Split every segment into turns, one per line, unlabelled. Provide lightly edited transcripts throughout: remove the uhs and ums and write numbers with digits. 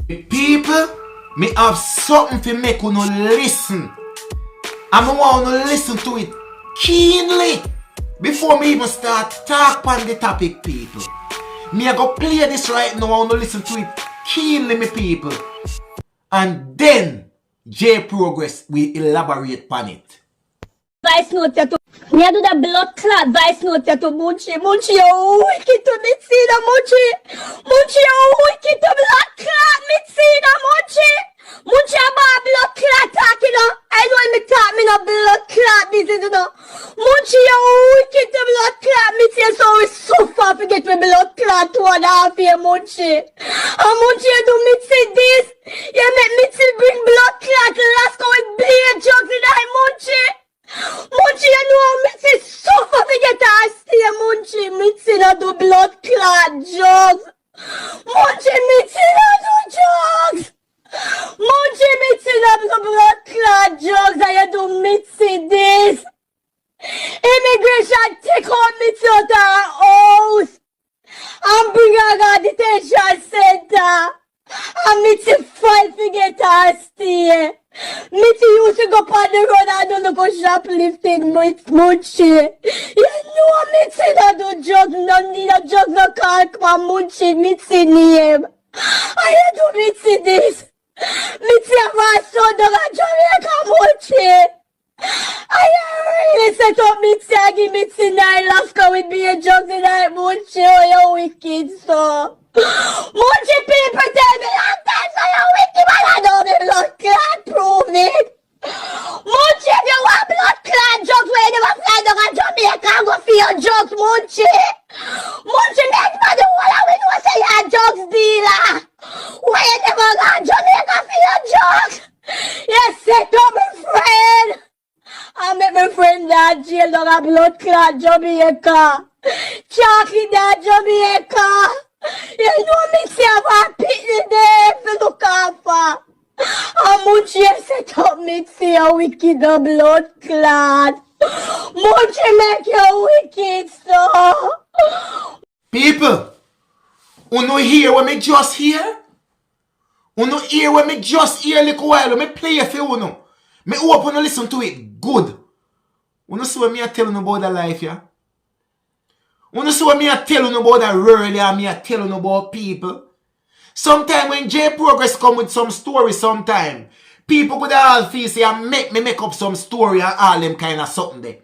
People, me have something to make you listen. And I want to listen to it keenly. Before me even start talk on the topic, people. Me I go play this right now. I want to listen to it keenly, me people. And then J Progress will elaborate on it.
Vice note to me do the blood clot vice note to Munchie. Munchie, you wicked to me see the Munchie. Munchie, you wicked to blood clot me see the Munchie. Munchie about blood clot talking you know. I know me talk me no blood clot business you know. Munchie, you wicked to blood clot me see so we suffer to get me blood clot 2.5 years Munchie. And Munchie you do me see this. You make me see bring blood clot last go with beer jugs in that Munchie. Munchie, you know me suffer to get a stay, Munchie. Me not do blood clot drugs. Munchie, me not do drugs. Munchie, me not do blood clot drugs. And you do me this. Immigration take out me out her house and bring her to detention center. And me fight to get her stay. Me used to go on the road and don't look for shoplifting, Munchie. You know me not do drugs, no need a drugs, no call, come on, Munchie, me name. I do me this. Me have a son down in Jamaica, Munchie. I really set up me and give me 9 Alaska with me and drugs in that Munchie, oh, you wicked so. Munchie people tell me long time so you wicked man I know me blood clot prove it. Munchie if you want blood clot drugs where you never fly down in Jamaica and go for your drugs Munchie. Munchie make man the whole we know say you're a drugs dealer. Why you never go to Jamaica for your drugs? You set up my friend. I met my friend that jail down a blood clot Jamaica. Chalky that Jamaica. You know me say I'm a pity there for look after. And Munchie set up me say a wicked blood clot. Munchie make you wicked so.
People, you hear what me just hear? You hear what me just hear a little while? Me play for you. Me hope you listen to it good. You see what me tell you about the life, yeah? You see what me tell you about the world, and me tell you about people? Sometimes when J Progress come with some story sometime, people could all feel say and make up some story and all them kind of something there.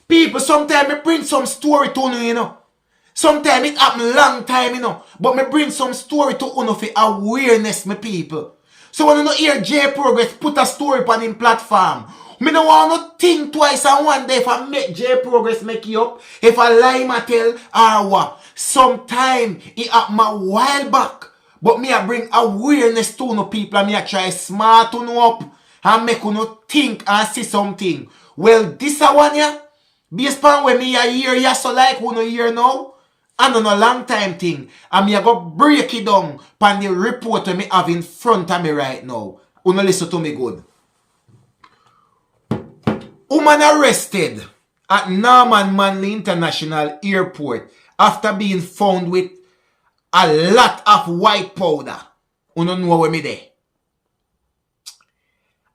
People, sometimes me bring some story to you, you know. Sometimes it happen long time, you know. But me bring some story to you for awareness, my people. So when you don't hear J Progress put a story on him platform, me don't want to think twice and one day if I make J Progress make you up, if I lie my tell or what. Sometime it happened a while back. But me I bring awareness to no people and me I try smart to know up and make you no think and see something. Well, this a one ya, based on when me a hear ya so like who no hear now, and on a long time thing, and me I go break it down pan the report me have in front of me right now. You no listen to me good. Woman arrested at Norman Manley International Airport after being found with a lot of white powder. You don't know where me there.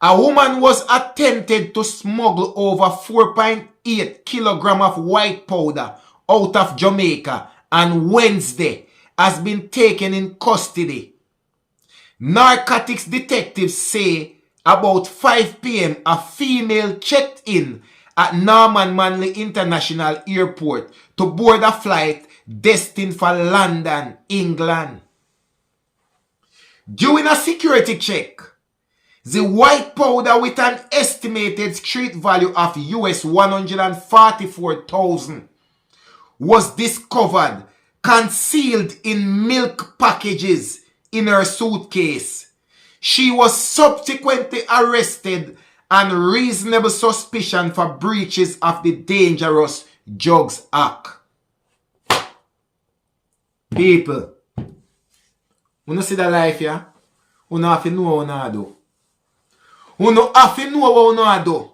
A woman was attempted to smuggle over 4.8 kilogram of white powder out of Jamaica on Wednesday has been taken in custody. Narcotics detectives say about 5 p.m. a female checked in at Norman Manley International Airport to board a flight destined for London, England. During a security check, the white powder with an estimated street value of US $144,000 was discovered concealed in milk packages in her suitcase. She was subsequently arrested on reasonable suspicion for breaches of the Dangerous Drugs Act. People, you see the life, yeah? You have to know what you do. You have to know what you do.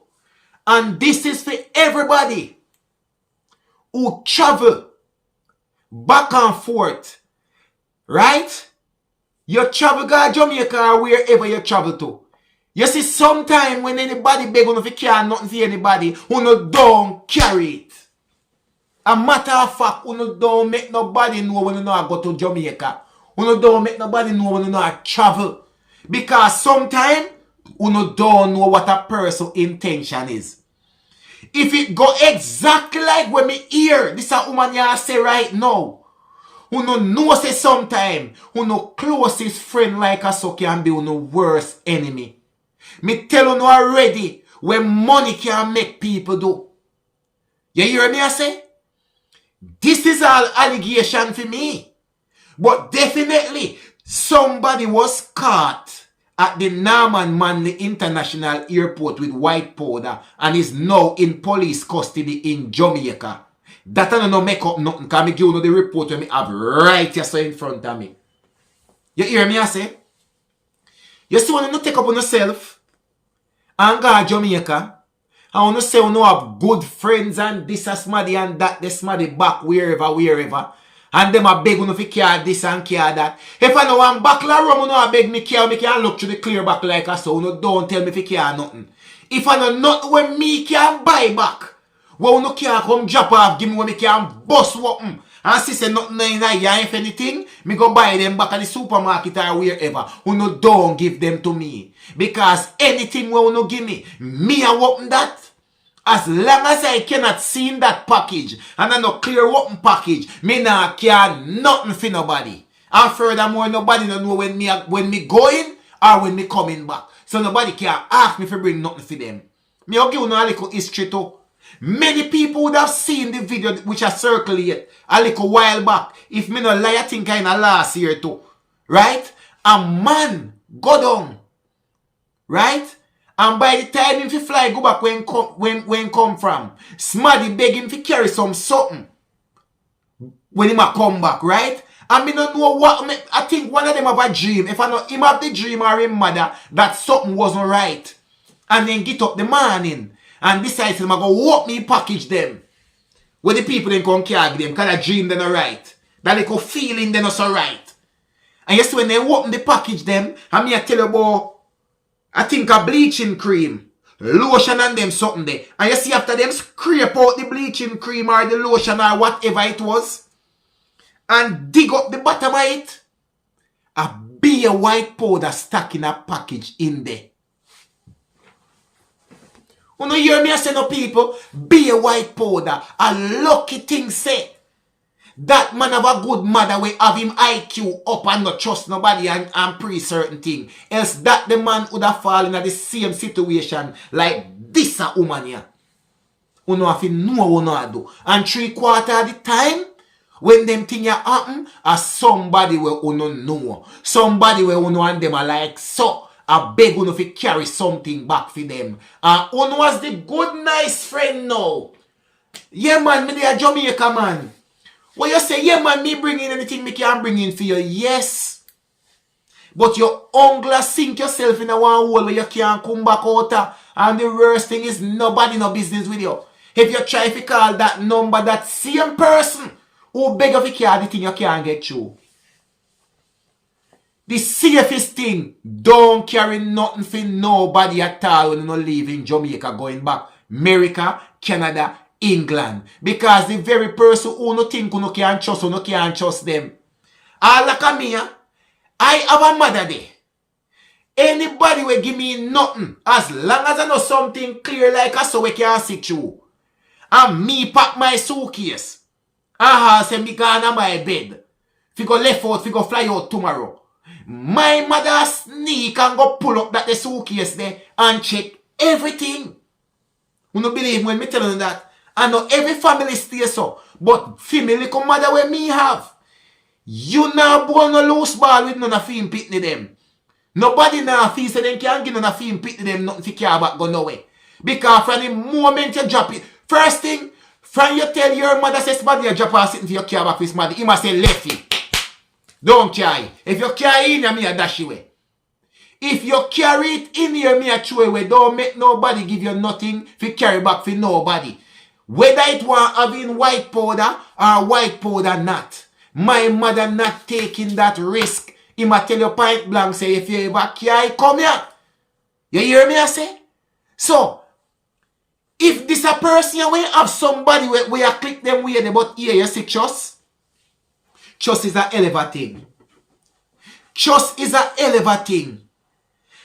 And this is for everybody who travel back and forth. Right? You travel to Jamaica or wherever you travel to. You see, sometime when anybody beg on if you can't nothing for anybody, who no don't carry it. A matter of fact, who no don't make nobody know when you know I go to Jamaica. Who no don't make nobody know when you know I travel. Because sometime, who no don't know what a person's intention is. If it go exactly like when me hear, this a woman ya say right now. Who no know say sometime, who no closest friend like us so can be who no worst enemy. Me tell you no already, when money can make people do. You hear me I say? This is all allegation for me. But definitely, somebody was caught at the Norman Manley International Airport with white powder and is now in police custody in Jamaica. That I don't make up nothing, because I give you the report when I have right here so in front of me. You hear me I say? You see when you take up on yourself and go to Jamaica, I want to say you have good friends and this a smaddy and that, this smaddy back wherever. And them a beg you if you care this and care that. If I know I'm back la rum, you know I beg me care, me can look through the clear back like I so. You don't tell me if you care nothing. If I know nothing when me can buy back, well, no can come drop off, give me when me can bust something. And see say nothing in here, if anything, me go buy them back at the supermarket or wherever. Who no don't give them to me. Because anything we no give me I open that. As long as I cannot see in that package, and I no clear open package, me nah care nothing for nobody. And furthermore, nobody no know when me going or when me coming back. So nobody can ask me to bring nothing for them. Me I'll give you a little history too. Many people would have seen the video which I circulate a little while back. If me no lie, I think I last year too. Right? A man go down. Right? And by the time him fi fly go back when come from, Smaddy beg him to carry some something when him a come back, right? And me don't know what, I think one of them have a dream. If I know him have the dream or him mother that something wasn't right. And then get up the morning and decide to go walk me package them. When the people then come carry them, because the dream they not right. That little feeling they not so right. And yes, when they open the package them, and me I tell you about, I think a bleaching cream, lotion and them something there. And you see after them scrape out the bleaching cream or the lotion or whatever it was, and dig up the bottom of it, a beer white powder stuck in a package in there. You know hear me I say no people, beer white powder, a lucky thing say. That man have a good mother we have him IQ up and not trust nobody and pre certain thing. Else that the man would have fallen in the same situation like this a woman here. You know if you know what you do. And 3/4 of the time, when them thing happen, as somebody will know. Somebody will know and them are like so. I beg you if you carry something back for them. And who was the good nice friend now? Yeah man, me there Jamaica man. Well, you say, yeah, man, me bring in anything me can bring in for you. Yes. But you hungry sink yourself in a one hole where you can't come back out. And the worst thing is nobody no business with you. If you try to call that number, that same person who beg of you carry the thing you can't get through. The safest thing, don't carry nothing for nobody at all when you don't live in Jamaica going back. America, Canada, England. Because the very person who no think who no can trust them. All like me, I have a mother there. Anybody will give me nothing as long as I know something clear like I so we can see through. And me pack my suitcase. And say me gone on my bed. If you go left out, if you go fly out tomorrow. My mother sneak and go pull up that the suitcase there and check everything. You don't believe when me tell you that. I know every family stays so. But family come mother where me have. You now born no loose ball with none of film pitney them. Nobody now feel say them can't give none of film pitney them nothing to care about go nowhere. Because from the moment you drop it, first thing, from you tell your mother says somebody you drop her sitting for your care back with somebody, he must say lefty. Don't carry. If you carry in, me a dash away. If you carry it in here, me a throw away. Don't make nobody give you nothing to carry back for nobody. Whether it was having white powder or white powder not. My mother not taking that risk he might tell you point blank, say, if you ever care, come here. You hear me, I say? So, if this a person where you have somebody where you click them way, but here you see trust. Trust is a hell of a thing. Trust is a hell of a thing.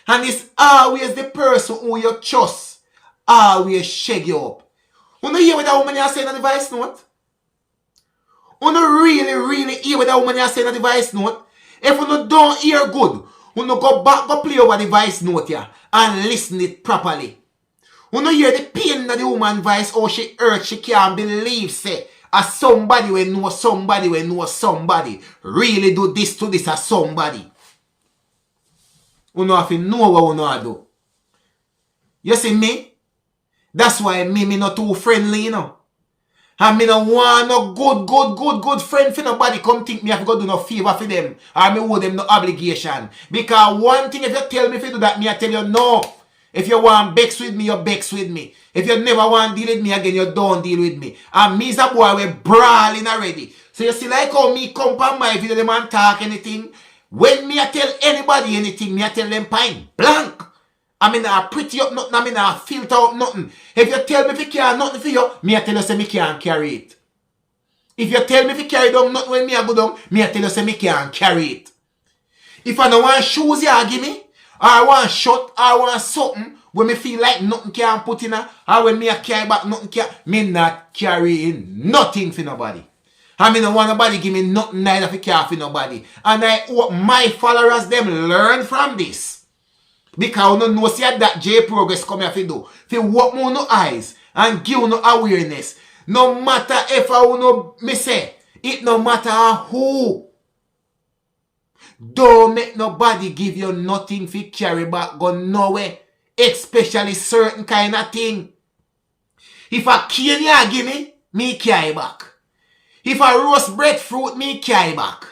And it's always the person who you trust always shake you up. You know hear what that woman you saying on the voice note? You know really hear what that woman you saying on the voice note? If you don't hear good, you know go back, go play over the voice note here and listen it properly. You know hear the pain of the woman voice, how she hurt, she can't believe, say, as somebody will know somebody will know somebody really do this to this as somebody. You know if you know what you know do. You see me? That's why me not too friendly, you know. And me no want no good friend for nobody come think me have to go do no favor for them. Or me owe them no obligation. Because one thing if you tell me if you do that, me I tell you no. If you want bex with me, you bex with me. If you never want deal with me again, you don't deal with me. And me is a boy we brawling already. So you see like how me come on my video them and talk anything. When me I tell anybody anything, me I tell them point blank. I mean I pretty up nothing, I mean I filter up nothing. If you tell me if you can't nothing for you, me I tell you say me can't carry it. If you tell me if you carry down nothing when me I go down, me I tell you say me can't carry it. If I don't want shoes you give me, or I want shirt, or I want something when me feel like nothing can put in her, or when me I carry back nothing can, me not carrying nothing for nobody. I mean, don't want nobody give me nothing neither for care for nobody. And I hope my followers them learn from this. Because you know see that J Progress come here to do. To walk more no eyes and give no awareness. No matter if I know me say, it no matter who. Don't make nobody give you nothing for carry back go nowhere. Especially certain kind of thing. If a cane you give me carry back. If a roast breadfruit, me carry back.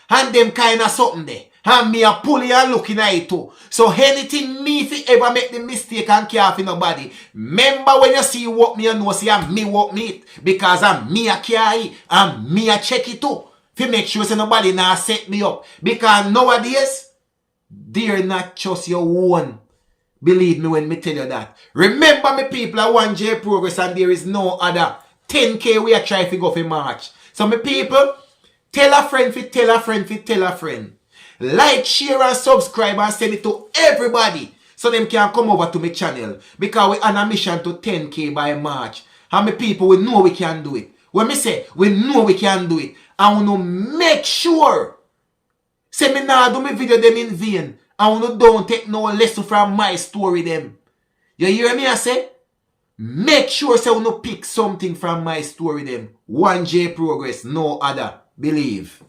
And them kind of something there. And me a pull you and looking at it too. So anything me if you ever make the mistake and care for nobody. Remember when you see what me you know, see me what me it. Because I'm me a carry and me a check it too. To make sure say nobody now set me up. Because nowadays, they're not just your own. Believe me when me tell you that. Remember me people are 1J Progress and there is no other 10K we are trying to go for March. So me people, tell a friend fi tell a friend fi tell a friend. Like, share and subscribe and send it to everybody. So them can come over to my channel. Because we on a mission to 10K by March. And my people, we know we can do it. When me say, we know we can do it. And we know make sure. Say me now do my video them in vain. And we don't take no lesson from my story them. You hear me I say? Make sure say we no pick something from my story them. 1J Progress, no other. Believe.